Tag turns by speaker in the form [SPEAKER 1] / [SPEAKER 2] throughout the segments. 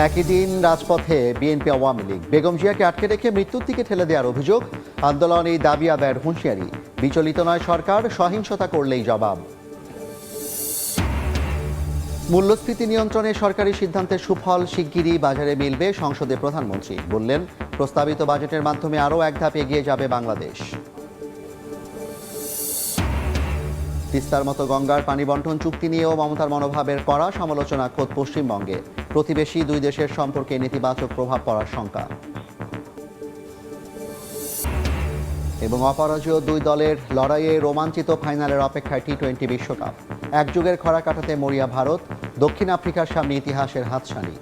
[SPEAKER 1] একই দিন রাজপথে বিএনপি আওয়ামী লীগ বেগম জিয়াকে আটকে রেখে মৃত্যুর দিকে ঠেলে দেওয়ার অভিযোগ। আন্দোলন এই দাবি আদায়ের হুঁশিয়ারি। বিচলিত নয় সরকার, সহিংসতা করলেই জবাব। মূল্যস্ফীতি নিয়ন্ত্রণে সরকারি সিদ্ধান্তের সুফল শিগগিরই বাজারে মিলবে, সংসদে প্রধানমন্ত্রী বললেন। প্রস্তাবিত বাজেটের মাধ্যমে আরও এক ধাপ এগিয়ে যাবে বাংলাদেশ। তিস্তার মতো গঙ্গার পানি বণ্টন চুক্তি নিয়েও মমতার মনোভাবের কড়া সমালোচনা খোদ পশ্চিমবঙ্গে। প্রতিবেশী দুই দেশের সম্পর্কে নেতিবাচক প্রভাব পড়ার শঙ্কা। এবং অপরাজেয় দুই দলের লড়াইয়ে রোমাঞ্চিত ফাইনালের অপেক্ষায় টি-20 বিশ্বকাপ। এক যুগের খরা কাটাতে মরিয়া ভারত, দক্ষিণ আফ্রিকার সামনে ইতিহাসের হাতছানি।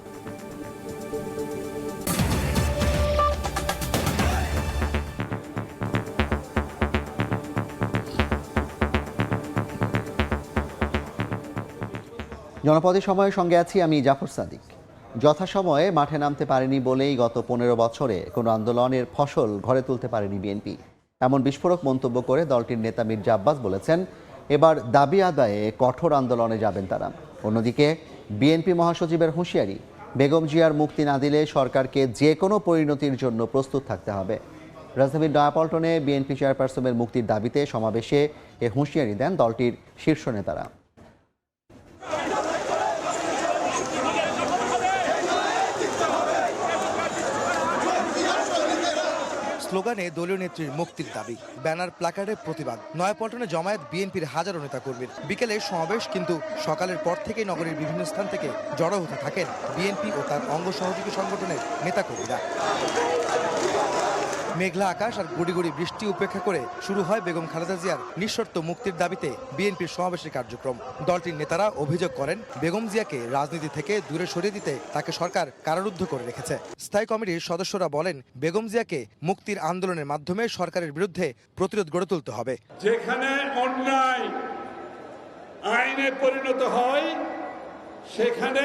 [SPEAKER 1] জনপদের সময়ের সঙ্গে আছি আমি জাফর সাদিক। যথাসময়ে মাঠে নামতে পারেনি বলেই গত 15 বছরে কোনো আন্দোলনের ফসল ঘরে তুলতে পারেনি বিএনপি, এমন বিস্ফোরক মন্তব্য করে দলটির নেতা মির্জা আব্বাস বলেছেন, এবার দাবি আদায়ে কঠোর আন্দোলনে যাবেন তারা। অন্যদিকে বিএনপি মহাসচিবের হুঁশিয়ারি, বেগম জিয়ার মুক্তি না দিলে সরকারকে যে কোনো পরিণতির জন্য প্রস্তুত থাকতে হবে। রাজধানীর নয়াপল্টনে বিএনপি চেয়ারপারসনের মুক্তির দাবিতে সমাবেশে এ হুঁশিয়ারি দেন দলটির শীর্ষ নেতারা।
[SPEAKER 2] স্লোগানে দলীয় নেত্রীর মুক্তির দাবি, ব্যানার প্ল্যাকার্ডে প্রতিবাদ। নয়াপল্টনে জমায়েত বিএনপির হাজারো নেতাকর্মীর। বিকেলে সমাবেশ, কিন্তু সকালের পর থেকেই নগরীর বিভিন্ন স্থান থেকে জড়ো হতে থাকেন বিএনপি ও তার অঙ্গ সহযোগী সংগঠনের নেতাকর্মীরা। মেঘলা আকাশ আর গুড়ি গুড়ি বৃষ্টি উপেক্ষা করে শুরু হয় বেগম খালেদা জিয়ার নিঃশর্ত মুক্তির দাবিতে বিএনপির সমাবেশের কার্যক্রম। দলটির নেতারা অভিযোগ করেন, বেগম জিয়াকে রাজনীতি থেকে দূরে সরিয়ে দিতে তাকে সরকার কারারুদ্ধ করে রেখেছে। স্থায়ী কমিটির সদস্যরা বলেন, বেগম জিয়াকে মুক্তির আন্দোলনের মাধ্যমে সরকারের বিরুদ্ধে প্রতিরোধ গড়ে তুলতে হবে।
[SPEAKER 3] যেখানে অন্যায় আইনে পরিণত হয় সেখানে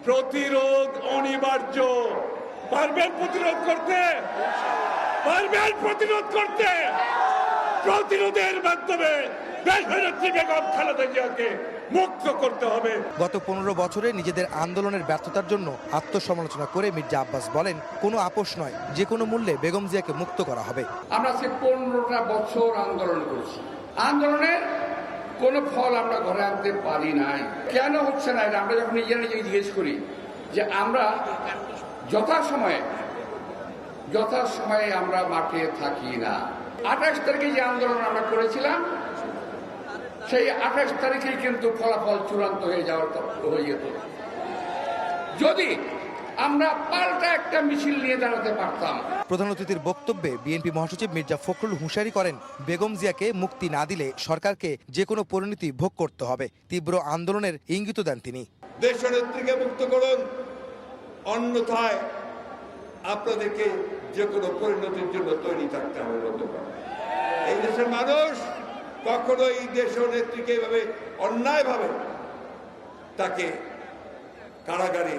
[SPEAKER 3] প্রতিরোধ অনিবার্য। পারবেন প্রতিরোধ করতে? পারবেন প্রতিরোধ করতে? প্রতিরোধের মাধ্যমে দেশনেত্রী বেগম খালেদা জিয়াকে মুক্ত করতে হবে।
[SPEAKER 2] গত 15 বছরে নিজেদের আন্দোলনের ব্যর্থতার জন্য আত্মসমালোচনা করে মির্জা আব্বাস বলেন, কোনো আপোষ নয়, যে কোনো মূল্যে বেগম জিয়াকে মুক্ত করা হবে।
[SPEAKER 4] আমরা আজকে 15টা বছর আন্দোলন করেছি, আন্দোলনের কোনো ফল আমরা ঘরে আনতে পারি নাই। কেন হচ্ছে না এটা আমরা যখন নিজেরা নিজে জিজ্ঞেস করি, যে আমরা যথাসময়ে আমরা মাঠে থাকি না। 28 তারিখে যে আন্দোলন আমরা করেছিলাম, সেই 28 তারিখেই কিন্তু ফলাফল চূড়ান্ত হয়ে যেত যদি আমরা পাল্টা একটা মিছিল নিয়ে দাঁড়াতে পারতাম।
[SPEAKER 2] প্রধান অতিথির বক্তব্যে বিএনপি মহাসচিব মির্জা ফখরুল হুঁশিয়ারি করেন, বেগম জিয়াকে মুক্তি না দিলে সরকারকে যে কোনো পরিণতি ভোগ করতে হবে। তীব্র আন্দোলনের ইঙ্গিত দেন তিনি।
[SPEAKER 3] দেশনেত্রীকে মুক্ত করুন, অন্যথায় আপনাদেরকে যে কোনো পরিণতির জন্য তৈরি থাকতে হবে। এই দেশের মানুষ কখনো এই দেশনেত্রীকে এভাবে অন্যায়ভাবে তাকে কারাগারে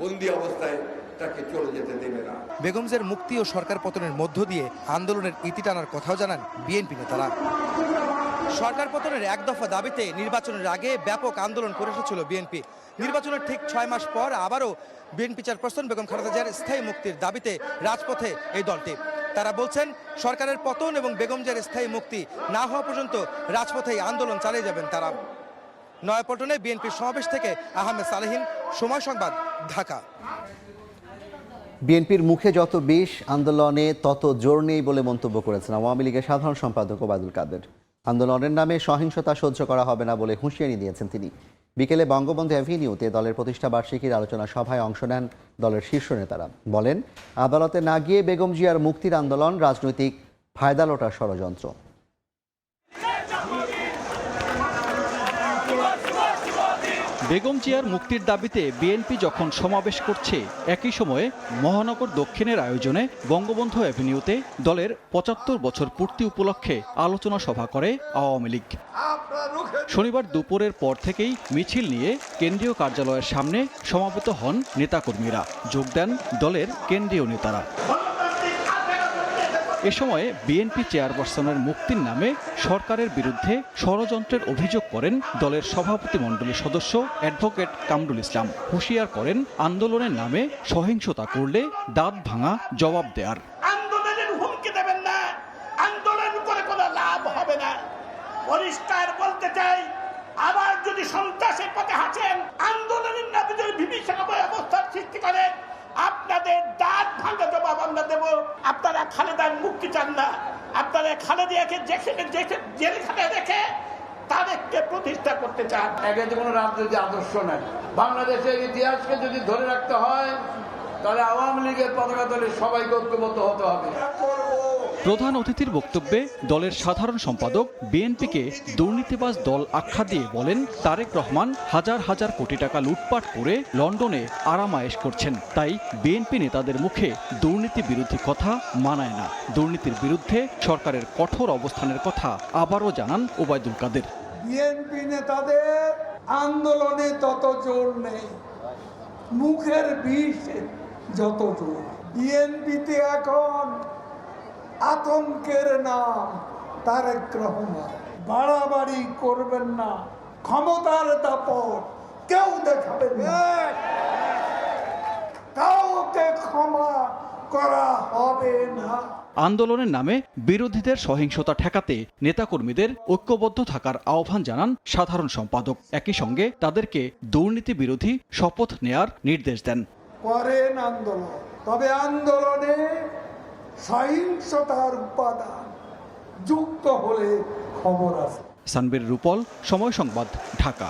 [SPEAKER 3] বন্দী অবস্থায় তাকে চলে যেতে দেবে না।
[SPEAKER 2] বেগম জিয়ার মুক্তি ও সরকার পতনের মধ্য দিয়ে আন্দোলনের ইতি টানার কথাও জানান বিএনপি নেতারা। সরকার পতনের এক দফা দাবিতে নির্বাচনের আগে ব্যাপক আন্দোলন করে এসেছিল বিএনপি। নির্বাচনের ঠিক 6 মাস পর আবারও বিএনপি চেয়ারপারসন বেগম খালেদা জিয়ার স্থায়ী মুক্তির দাবিতে রাজপথে এই দলটি। তারা বলছেন, সরকারের পতন এবং বেগম জিয়ার স্থায়ী মুক্তি না হওয়া পর্যন্ত রাজপথে আন্দোলন চালিয়ে যাবেন তারা। নয়াপল্টনে বিএনপির সমাবেশ থেকে আহমেদ সালেহীন, সময় সংবাদ, ঢাকা।
[SPEAKER 1] বিএনপির মুখে যত বিষ, আন্দোলনে তত জোর নেই বলে মন্তব্য করেছেন আওয়ামী লীগের সাধারণ সম্পাদক ওবায়দুল কাদের। আন্দোলনের নামে সহিংসতা সহ্য করা হবে না বলে হুঁশিয়ারি দিয়েছেন তিনি। বিকেলে বঙ্গবন্ধু অ্যাভিনিউতে দলের প্রতিষ্ঠা বার্ষিকীর আলোচনা সভায় অংশ নেন দলের শীর্ষ নেতারা। বলেন, আদালতে না গিয়ে বেগম জিয়ার মুক্তির আন্দোলন রাজনৈতিক ফায়দা লোটার ষড়যন্ত্র।
[SPEAKER 5] বেগম জিয়ার মুক্তির দাবিতে বিএনপি যখন সমাবেশ করছে, একই সময়ে মহানগর দক্ষিণের আয়োজনে বঙ্গবন্ধু অ্যাভিনিউতে দলের 75 বছর পূর্তি উপলক্ষে আলোচনা সভা করে আওয়ামী লীগ। শনিবার দুপুরের পর থেকেই মিছিল নিয়ে কেন্দ্রীয় কার্যালয়ের সামনে সমাবেত হন নেতাকর্মীরা। যোগ দেন দলের কেন্দ্রীয় নেতারা। এ সময় বিএনপি চেয়ারপারসনের মুক্তির নামে সরকারের বিরুদ্ধে ষড়যন্ত্রের অভিযোগ করেন দলের সভাপতিমণ্ডলীর সদস্য অ্যাডভোকেট কামরুল ইসলাম। হুঁশিয়ার করেন আন্দোলনের নামে সহিংসতা করলে দাঁত ভাঙা জবাব দেয়ার।
[SPEAKER 6] আন্দোলনের হুমকি দেবেন না, আন্দোলন করে কোনো লাভ হবে না। পরিষ্কার বলতে চাই, আবার যদি সন্ত্রাসের পথে হাঁটেন, আন্দোলনের নামে যদি বিভীষিকাময় অবস্থার সৃষ্টি করেন, আপনাদের দাঁত ভাঙা জবাব আমরা দেব। আপনারা খালেদার মুক্তি চান না, আপনারা খালেদাকে জেলখানায় রেখে তাদেরকে প্রতিষ্ঠা করতে চান।
[SPEAKER 7] একে যে কোনো রাজনৈতিক আদর্শ নাই। বাংলাদেশের ইতিহাসকে যদি ধরে রাখতে হয় তাহলে আওয়ামী লীগের পতাকা দলে সবাইকে ঐক্যবদ্ধ হতে হবে।
[SPEAKER 5] প্রধান অতিথির বক্তব্যে দলের সাধারণ সম্পাদক বিএনপিকে দুর্নীতিবাজ দল আখ্যা দিয়ে বলেন, তারেক রহমান হাজার হাজার কোটি টাকা লুটপাট করে লন্ডনে আরামায়েশ করছেন, তাই বিএনপি নেতাদের মুখে দুর্নীতি বিরোধী কথা মানায় না। দুর্নীতির বিরুদ্ধে সরকারের কঠোর অবস্থানের কথা আবারও জানান ওবায়দুল কাদের।
[SPEAKER 8] বিএনপি নেতাদের আন্দোলনে তত জোর নেই, মুখের বিষ যত জোর। বিএনপিতে এখন আতঙ্কের নাম তারেক রহমান। বাড়াবাড়ি করবেন না, ক্ষমতার দাপট কেউ দেখাবেন না, কাউকে ক্ষমা করা হবে না।
[SPEAKER 5] আন্দোলনের নামে বিরোধীদের সহিংসতা ঠেকাতে নেতাকর্মীদের ঐক্যবদ্ধ থাকার আহ্বান জানান সাধারণ সম্পাদক। একই সঙ্গে তাদেরকে দুর্নীতি বিরোধী শপথ নেয়ার নির্দেশ দেন।
[SPEAKER 8] করেন আন্দোলন, তবে আন্দোলনে সহিংসতার উপাদান যুক্ত হলে খবর আছে।
[SPEAKER 5] সানবীর রূপল, সময় সংবাদ, ঢাকা।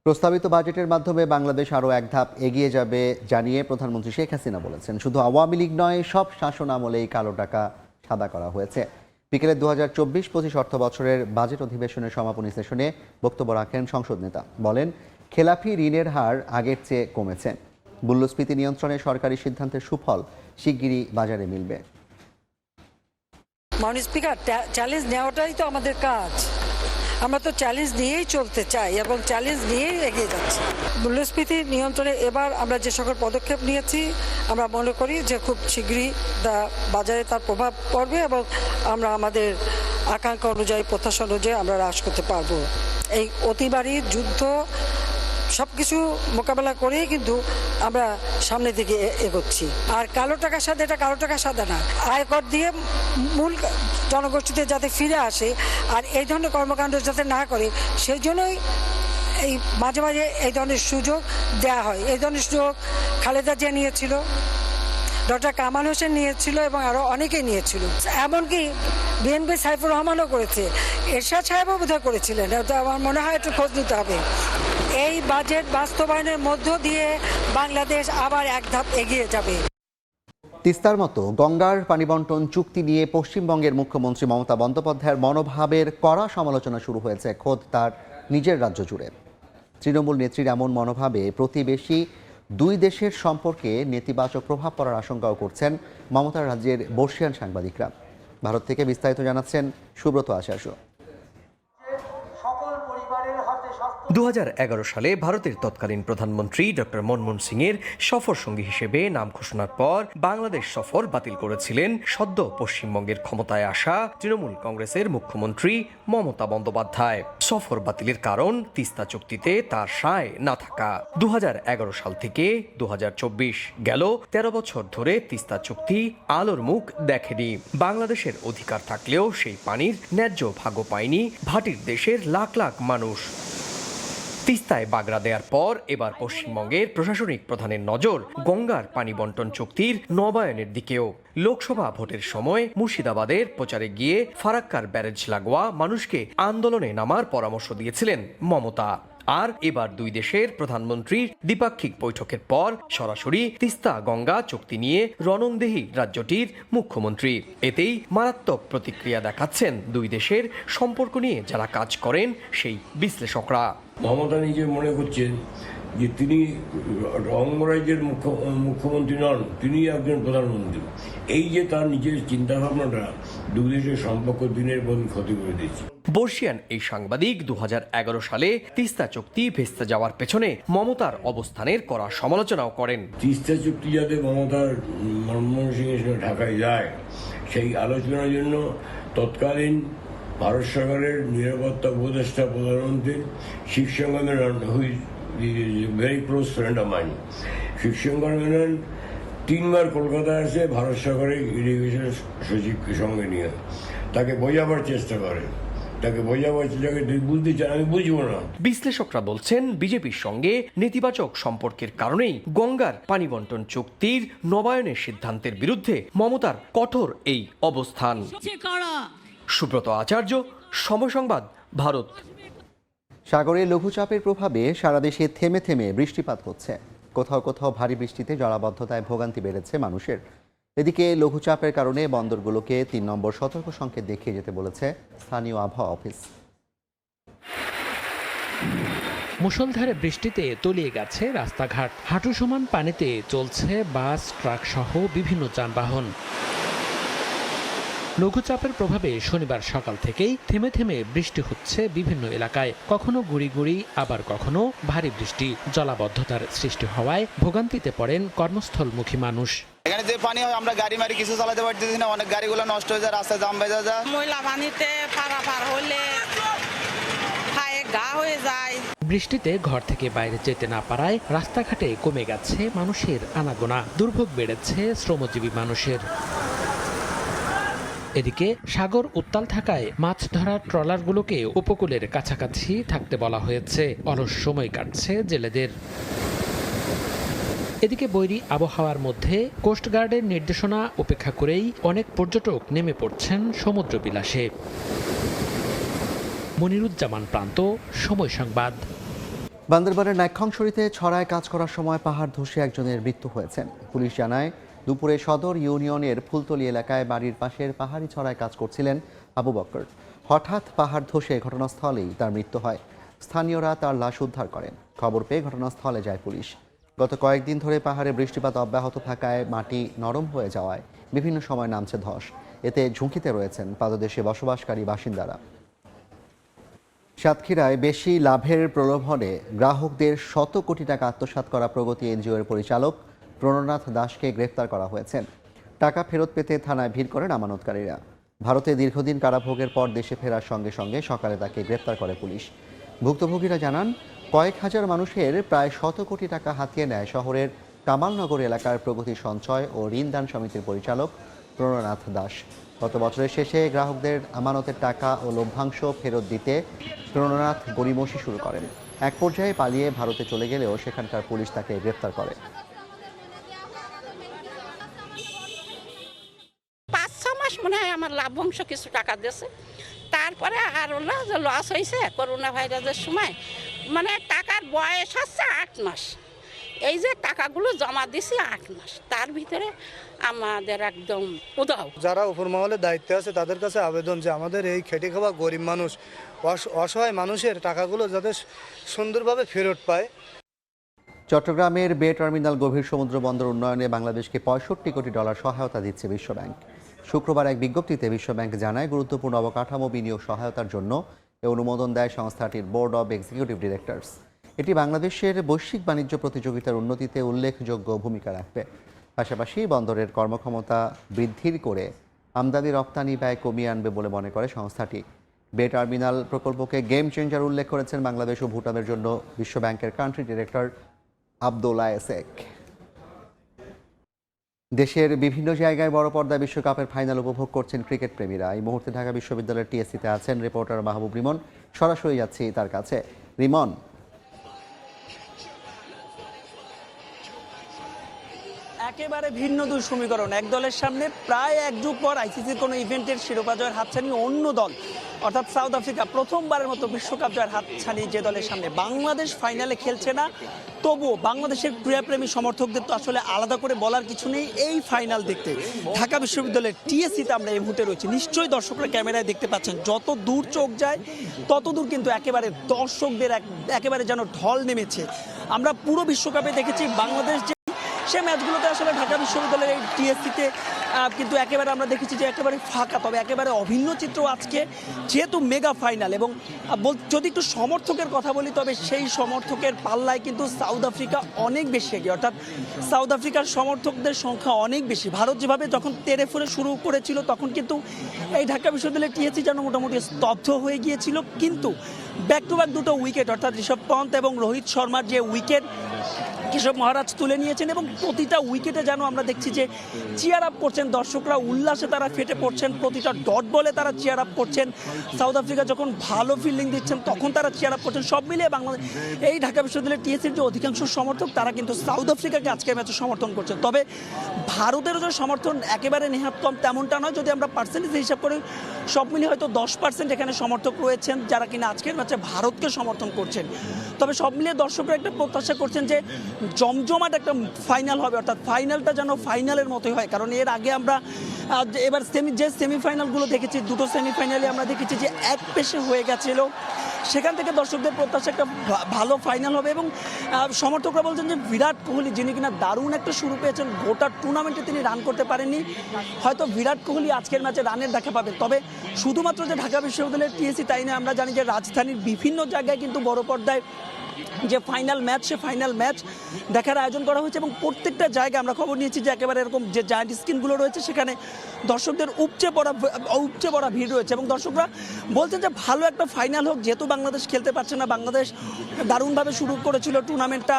[SPEAKER 1] প্রস্তাবিত বাজেটের মাধ্যমে বাংলাদেশ আরও এক ধাপ এগিয়ে যাবে জানিয়ে প্রধানমন্ত্রী শেখ হাসিনা বলেছেন, শুধু আওয়ামী লীগ নয়, সব শাসন আমলেই কালো টাকা সাদা করা হয়েছে। বিকেলে 2024-25 অর্থ বছরের বাজেট অধিবেশনের সমাপনী সেশনে বক্তব্য রাখেন সংসদ নেতা। বলেন, খেলাপি ঋণের হার আগের চেয়ে কমেছে। মূল্যস্ফীতি নিয়ন্ত্রণে সরকারি সিদ্ধান্তের সুফল শিগগিরই বাজারে মিলবে।
[SPEAKER 9] মাননীয় স্পিকার, চ্যালেঞ্জ নেওয়াটাই তো আমাদের কাজ। আমরা তো চ্যালেঞ্জ নিয়েই চলতে চাই এবং চ্যালেঞ্জ নিয়েই এগিয়ে যাচ্ছি। মূল্যস্ফীতি নিয়ন্ত্রণে এবার আমরা যে সকল পদক্ষেপ নিয়েছি, আমরা মনে করি যে খুব শীঘ্রই বাজারে তার প্রভাব পড়বে এবং আমরা আমাদের আকাঙ্ক্ষা অনুযায়ী, প্রত্যাশা অনুযায়ী আমরা হ্রাস করতে পারবো। এই অতিবারী যুদ্ধ সবকিছু মোকাবেলা করেই কিন্তু আমরা সামনের দিকে এগোচ্ছি। আর কালো টাকার সাথে, এটা কালো টাকার সাথে না, আয়কর দিয়ে মূল জনগোষ্ঠীতে যাতে ফিরে আসে আর এই ধরনের কর্মকাণ্ড যাতে না করে, সেই জন্যই এই মাঝে মাঝে এই ধরনের সুযোগ দেওয়া হয়। এই ধরনের সুযোগ খালেদা জিয়া নিয়েছিল, ডক্টর কামাল হোসেন নিয়েছিল এবং আরও অনেকেই নিয়েছিল। এমনকি বিএনপি সাইফুর রহমানও করেছে, এরশাদ সাহেবও বোধহয় করেছিলেন। আমার মনে হয় একটু খোঁজ নিতে হবে। এই বাজেট বাস্তবায়নের মধ্য দিয়ে বাংলাদেশ আবার এক ধাপ এগিয়ে যাবে।
[SPEAKER 1] তিস্তার মতো গঙ্গার পানি বন্টন চুক্তি নিয়ে পশ্চিমবঙ্গের মুখ্যমন্ত্রী মমতা বন্দ্যোপাধ্যায়ের মনোভাবের কড়া সমালোচনা শুরু হয়েছে খোদ তার নিজের রাজ্য জুড়ে। তৃণমূল নেত্রীর এমন মনোভাবে প্রতিবেশী দুই দেশের সম্পর্কে নেতিবাচক প্রভাব পড়ার আশঙ্কাও করছেন মমতার রাজ্যের বর্ষিয়ান সাংবাদিকরা। ভারত থেকে বিস্তারিত জানাচ্ছেন সুব্রত আচার্য।
[SPEAKER 10] 2011 সালে ভারতের তৎকালীন প্রধানমন্ত্রী ডক্টর মনমোহন সিংয়ের সফর সঙ্গী হিসেবে নাম ঘোষণার পর বাংলাদেশ সফর বাতিল করেছিলেন সদ্য পশ্চিমবঙ্গের ক্ষমতায় আসা তৃণমূল কংগ্রেসের মুখ্যমন্ত্রী মমতা বন্দ্যোপাধ্যায়। সফর বাতিলের কারণ তিস্তা চুক্তিতে তার সায় না থাকা। 2011 সাল থেকে 2024 গেল 13 বছর ধরে তিস্তা চুক্তি আলোর মুখ দেখেনি। বাংলাদেশের অধিকার থাকলেও সেই পানির ন্যায্য ভাগ্য পায়নি ভাটির দেশের লাখ লাখ মানুষ। তিস্তায় বাগড়া দেওয়ার পর এবার পশ্চিমবঙ্গের প্রশাসনিক প্রধানের নজর গঙ্গার পানি বন্টন চুক্তির নবায়নের দিকেও। লোকসভা ভোটের সময় মুর্শিদাবাদের প্রচারে গিয়ে ফারাক্কার ব্যারেজ লাগোয়া মানুষকে আন্দোলনে নামার পরামর্শ দিয়েছিলেন মমতা। আর এবার দুই দেশের প্রধানমন্ত্রীর দ্বিপাক্ষিক বৈঠকের পর সরাসরি তিস্তা গঙ্গা চুক্তি নিয়ে রণংদেহী রাজ্যটির মুখ্যমন্ত্রী। এতেই মারাত্মক প্রতিক্রিয়া দেখাচ্ছেন দুই দেশের সম্পর্ক নিয়ে যারা কাজ করেন সেই বিশ্লেষকরা।
[SPEAKER 11] মমতা নিজে মনে করছেন যে তিনি অঙ্গরাজ্যের মুখ্যমন্ত্রী নন, তিনি একজন প্রধানমন্ত্রী। এই যে তার নিজের চিন্তাভাবনাটা দুই দেশের সম্পর্ক দিনের পর দিন ক্ষতি করে দিচ্ছে।
[SPEAKER 10] বর্ষিয়ান এই সাংবাদিক 2011 সালে তিস্তা চুক্তি ভেস্তে যাওয়ার পেছনে মমতার অবস্থানের কড়া সমালোচনাও করেন।
[SPEAKER 11] তিস্তা চুক্তি যাতে মমতার মনমোহন সিংয়ের সঙ্গে ঢাকায় যায়, সেই আলোচনার জন্য তৎকালীন ভারত সরকারের নিরাপত্তা উপদেষ্টা প্রধানমন্ত্রী Shivshankar who's very close friend of mine, Shivshankar Menon 3 বার কলকাতায় আসে ভারত সরকারের ইরিগেশন সচিবকে সঙ্গে নিয়ে, তাকে বোঝাবার চেষ্টা করে, তাকে বোঝাবার চেষ্টা করে বুঝতে চান, আমি বুঝবো না।
[SPEAKER 10] বিশ্লেষকরা বলছেন বিজেপির সঙ্গে নেতিবাচক সম্পর্কের কারণেই গঙ্গার পানি বন্টন চুক্তির নবায়নের সিদ্ধান্তের বিরুদ্ধে মমতার কঠোর এই অবস্থান। সুব্রত আচার্য, সময় সংবাদ, ভারত।
[SPEAKER 1] সাগরে লঘুচাপের প্রভাবে সারা দেশে থেমে থেমে বৃষ্টিপাত হচ্ছে। কোথাও কোথাও ভারী বৃষ্টিতে জলাবদ্ধতায় ভোগান্তি বেড়েছে মানুষের। এদিকে লঘুচাপের কারণে বন্দরগুলোকে 3 নম্বর সতর্ক সংকেত দেখিয়ে যেতে বলেছে স্থানীয় আবহাওয়া অফিস।
[SPEAKER 12] মুষলধারে বৃষ্টিতে তলিয়ে গেছে রাস্তাঘাট, হাঁটু সমান পানিতে চলছে বাস, ট্রাক সহ বিভিন্ন যানবাহন। লঘুচাপের প্রভাবে শনিবার সকাল থেকেই থেমে থেমে বৃষ্টি হচ্ছে বিভিন্ন এলাকায়, কখনো গুঁড়ি গুঁড়ি, আবার কখনো ভারী বৃষ্টি। জলাবদ্ধতার সৃষ্টি হওয়ায় ভোগান্তিতে পড়েন কর্মস্থলমুখী মানুষ।
[SPEAKER 13] এখানে যে পানি হয় আমরা গাড়ি মারি কিছু চালাতে পারতেছি না, অনেক গাড়িগুলো নষ্ট হয়ে যায়, রাস্তায় জাম বেজে যায়।
[SPEAKER 9] ময়লা পানিতে পারাপার হলে পায়ে ঘা হয়ে যায়।
[SPEAKER 12] বৃষ্টিতে ঘর থেকে বাইরে যেতে না পারায় রাস্তাঘাটে কমে গেছে মানুষের আনাগোনা, দুর্ভোগ বেড়েছে শ্রমজীবী মানুষের। এদিকে সাগর উত্তাল থাকায় মাছ ধরার ট্রলারগুলোকে উপকূলের কাছাকাছি থাকতে বলা হয়েছে। অলস সময় কাটছে জেলেদের। এদিকে বৈরী আবহাওয়ার মধ্যে কোস্টগার্ডের নির্দেশনা উপেক্ষা করেই অনেক পর্যটক নেমে পড়ছেন সমুদ্র বিলাসে। মনিরুজ্জামান প্রান্ত, সময় সংবাদ।
[SPEAKER 1] বান্দরবানের নাইক্ষ্যংছড়িতে ছড়ায় কাজ করার সময় পাহাড় ধসে একজনের মৃত্যু হয়েছে। পুলিশ জানায়, দুপুরে সদর ইউনিয়নের ফুলতলি এলাকায় বাড়ির পাশের পাহাড়ি ছড়ায় কাজ করছিলেন আবু বকর। হঠাৎ পাহাড় ধসে ঘটনাস্থলেই তার মৃত্যু হয়। স্থানীয়রা তার লাশ উদ্ধার করেন। খবর পেয়ে ঘটনাস্থলে যায় পুলিশ। গত কয়েকদিন ধরে পাহাড়ে বৃষ্টিপাত অব্যাহত থাকায় মাটি নরম হয়ে যাওয়ায় বিভিন্ন সময় নামছে ধস। এতে ঝুঁকিতে রয়েছেন পাদদেশে বসবাসকারী বাসিন্দারা। সাতক্ষীরায় বেশি লাভের প্রলোভনে গ্রাহকদের শত কোটি টাকা আত্মসাৎ করা প্রগতি এনজিওর পরিচালক প্রণনাথ দাসকে গ্রেফতার করা হয়েছে। টাকা ফেরত পেতে থানায় ভিড় করেন আমানতকারীরা। ভারতে দীর্ঘদিন কারাভোগের পর দেশে ফেরার সঙ্গে সঙ্গে সকালে তাকে গ্রেফতার করে পুলিশ। ভুক্তভোগীরা জানান, কয়েক হাজার মানুষের প্রায় 100 কোটি টাকা হাতিয়ে নেয় শহরের কামালনগর এলাকার প্রগতি সঞ্চয় ও ঋণদান সমিতির পরিচালক প্রণনাথ দাস। গত বছরের শেষে গ্রাহকদের আমানতের টাকা ও লভ্যাংশ ফেরত দিতে প্রণনাথ গড়িমসি শুরু করেন। এক পর্যায়ে পালিয়ে ভারতে চলে গেলেও সেখানকার পুলিশ তাকে গ্রেফতার করে।
[SPEAKER 9] 5-6 মাস মনে হয় আমার লাভ্যাংশ কিছু টাকা দিয়েছে। তারপরে আর হলো যে লস হয়েছে করোনা ভাইরাসের সময়, মানে টাকার বয়স হচ্ছে 8 মাস। এই যে টাকাগুলো জমা দিছি 8 মাস, তার ভিতরে আমাদের একদম উদাও।
[SPEAKER 14] যারা উপর মহলে দায়িত্বে আছে তাদের কাছে আবেদন যে আমাদের এই খেটে খাওয়া গরিব মানুষ, অসহায় মানুষের টাকাগুলো যাতে সুন্দরভাবে ফেরত পায়।
[SPEAKER 1] চট্টগ্রামের বে টার্মিনাল গভীর সমুদ্র বন্দর উন্নয়নে বাংলাদেশকে $65 কোটি সহায়তা দিচ্ছে বিশ্বব্যাংক। শুক্রবার এক বিজ্ঞপ্তিতে বিশ্বব্যাংক জানায়, গুরুত্বপূর্ণ অবকাঠামো বিনিয়োগ সহায়তার জন্য এ অনুমোদন দেয় সংস্থাটির বোর্ড অব এক্সিকিউটিভ ডিরেক্টরস। এটি বাংলাদেশের বৈশ্বিক বাণিজ্য প্রতিযোগিতার উন্নতিতে উল্লেখযোগ্য ভূমিকা রাখবে। পাশাপাশি বন্দরের কর্মক্ষমতা বৃদ্ধির করে আমদানি রপ্তানি ব্যয় কমিয়ে আনবে বলে মনে করে সংস্থাটি। বে টার্মিনাল প্রকল্পকে গেম চেঞ্জার উল্লেখ করেছেন বাংলাদেশ ও ভুটানের জন্য বিশ্বব্যাংকের কান্ট্রি ডিরেক্টর আব্দুল্লাহ এসেক। দেশের বিভিন্ন জায়গায় বড় পর্দায় বিশ্বকাপের ফাইনাল উপভোগ করছেন ক্রিকেট প্রেমীরা। এই মুহূর্তে ঢাকা বিশ্ববিদ্যালয়ের টিএসসিতে আছেন রিপোর্টার মাহবুব রিমন। সরাসরি যাচ্ছি তার কাছে। রিমন,
[SPEAKER 15] একেবারে ভিন্ন দুই সমীকরণ। এক দলের সামনে প্রায় এক যুগ পর আইসিসির কোনো ইভেন্টের শিরোপা জয়ের হাতছানি অন্য দল, অর্থাৎ সাউথ আফ্রিকা প্রথমবারের মতো বিশ্বকাপ জয়ের হাতছানি যে দলের সামনে। বাংলাদেশ ফাইনালে খেলছে না, তবুও বাংলাদেশের ক্রীড়াপ্রেমী সমর্থকদের তো আসলে আলাদা করে বলার কিছু নেই এই ফাইনাল দেখতে। ঢাকা বিশ্ববিদ্যালয়ের টিএসসিতে আমরা এই মুহূর্তে রয়েছি। নিশ্চয়ই দর্শকরা ক্যামেরায় দেখতে পাচ্ছেন, যত দূর চোখ যায় তত দূর কিন্তু একেবারে দর্শকদের একেবারে যেন ঢল নেমেছে। আমরা পুরো বিশ্বকাপে দেখেছি বাংলাদেশ যে সে ম্যাচগুলোতে আসলে ঢাকা বিশ্ববিদ্যালয়ের এই টিএসসিতে কিন্তু একেবারে আমরা দেখেছি যে একেবারে ফাঁকা, তবে একেবারে অভিন্ন চিত্র আজকে, যেহেতু মেগা ফাইনাল এবং যদি একটু সমর্থকের কথা বলি তবে সেই সমর্থকের পাল্লায় কিন্তু সাউথ আফ্রিকা অনেক বেশি এগিয়ে, অর্থাৎ সাউথ আফ্রিকার সমর্থকদের সংখ্যা অনেক বেশি। ভারত যেভাবে যখন তেড়ে ফুড়ে শুরু করেছিল তখন কিন্তু এই ঢাকা বিশ্ববিদ্যালয়ের টিএসসি যেন মোটামুটি স্তব্ধ হয়ে গিয়েছিল, কিন্তু ব্যাক টু ব্যাক দুটো উইকেট অর্থাৎ ঋষভ পন্থ এবং রোহিত শর্মার যে উইকেট কেশব মহারাজ তুলে নিয়েছেন এবং প্রতিটা উইকেটে যেন আমরা দেখছি যে চিয়ার আপ করছেন দর্শকরা, উল্লাসে তারা ফেটে পড়ছেন, প্রতিটা ডট বলে তারা চিয়ার আপ করছেন। সাউথ আফ্রিকা যখন ভালো ফিল্ডিং দিচ্ছেন তখন তারা চিয়ার আপ করছেন। সব মিলিয়ে বাংলাদেশ এই ঢাকা বিশ্ববিদ্যালয়ের টিএসসির যে অধিকাংশ সমর্থক তারা কিন্তু সাউথ আফ্রিকাকে আজকের ম্যাচে সমর্থন করছেন। তবে ভারতেরও যে সমর্থন একেবারে নেহাত কম তেমনটা নয়, যদি আমরা পার্সেন্টেজ হিসাব করি সব মিলিয়ে হয়তো 10% এখানে সমর্থক রয়েছেন যারা কিনা আজকের ম্যাচে ভারতকে সমর্থন করছেন। তবে সব মিলিয়ে দর্শকরা একটা প্রত্যাশা করছেন যে জমজমাট একটা ফাইনাল হবে, অর্থাৎ ফাইনালটা যেন ফাইনালের মতোই হয়, কারণ এর আগে আমরা এবার সেমিফাইনালগুলো দেখেছি, দুটো সেমিফাইনালে আমরা দেখেছি যে এক পেশে হয়ে গেছিল, সেখান থেকে দর্শকদের প্রত্যাশা একটা ভালো ফাইনাল হবে। এবং সমর্থকরা বলছেন যে বিরাট কোহলি যিনি কিনা দারুণ একটা শুরু পেয়েছেন, গোটা টুর্নামেন্টে তিনি রান করতে পারেননি, হয়তো বিরাট কোহলি আজকের ম্যাচে রানের দেখা পাবেন। তবে শুধুমাত্র যে ঢাকা বিশ্ববিদ্যালয়ের টিএসসি তাই না, আমরা জানি যে রাজধানীর বিভিন্ন জায়গায় কিন্তু বড় পর্দায় যে ফাইনাল ম্যাচ, সে ফাইনাল ম্যাচ দেখার আয়োজন করা হয়েছে এবং প্রত্যেকটা জায়গায় আমরা খবর নিয়েছি যে একেবারে এরকম যে জায়ান্ট স্ক্রিনগুলো রয়েছে সেখানে দর্শকদের উপচে পড়া ভিড় রয়েছে এবং দর্শকরা বলছেন যে ভালো একটা ফাইনাল হোক, যেহেতু বাংলাদেশ খেলতে পারছে না, বাংলাদেশ দারুণভাবে শুরু করেছিল টুর্নামেন্টটা,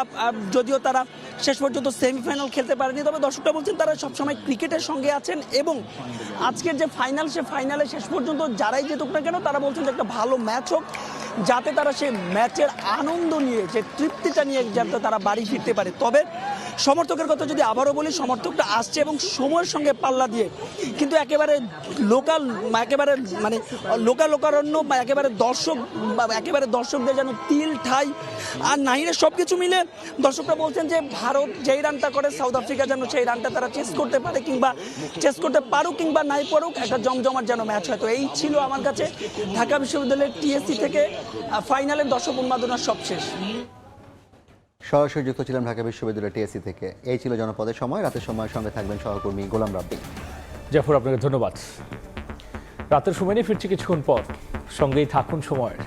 [SPEAKER 15] যদিও তারা শেষ পর্যন্ত সেমিফাইনাল খেলতে পারেনি, তবে দর্শকরা বলছেন তারা সবসময় ক্রিকেটের সঙ্গে আছেন এবং আজকের যে ফাইনাল সে ফাইনালে শেষ পর্যন্ত যারাই যেতুক না কেন তারা বলছেন যে একটা ভালো ম্যাচ হোক, যাতে তারা সেই ম্যাচের আনন্দ নিয়ে, যে তৃপ্তিটা নিয়ে যাতে তারা বাড়ি ফিরতে পারে। তবে সমর্থকের কথা যদি আবারও বলি, সমর্থকটা আসছে এবং সময়ের সঙ্গে পাল্লা দিয়ে, কিন্তু একেবারে লোকারণ্য বা একেবারে দর্শকদের যেন তিল ঠাই আর নাহিরে সব কিছু মিলে দর্শকরা বলছেন যে ভারত যেই রানটা করে সাউথ আফ্রিকা যেন সেই রানটা তারা চেস করতে পারে, কিংবা চেস করতে পারুক কিংবা নাই পারুক, একটা জমজমার যেন ম্যাচ হয়। তো এই ছিল আমার কাছে ঢাকা বিশ্ববিদ্যালয়ের টিএসসি থেকে ফাইনালের দর্শক উন্মাদনার সবশেষ।
[SPEAKER 1] সরাসরি যুক্ত ছিলাম ঢাকা বিশ্ববিদ্যালয় টিএসসি থেকে। এই ছিল জনপদের সময়। রাতের সময় সঙ্গে থাকবেন সহকর্মী গোলাম রাব্বি।
[SPEAKER 16] জাফর, আপনাকে ধন্যবাদ। রাতের সময় নিয়ে ফিরছি কিছুক্ষণ পর, সঙ্গেই থাকুন সময়ের।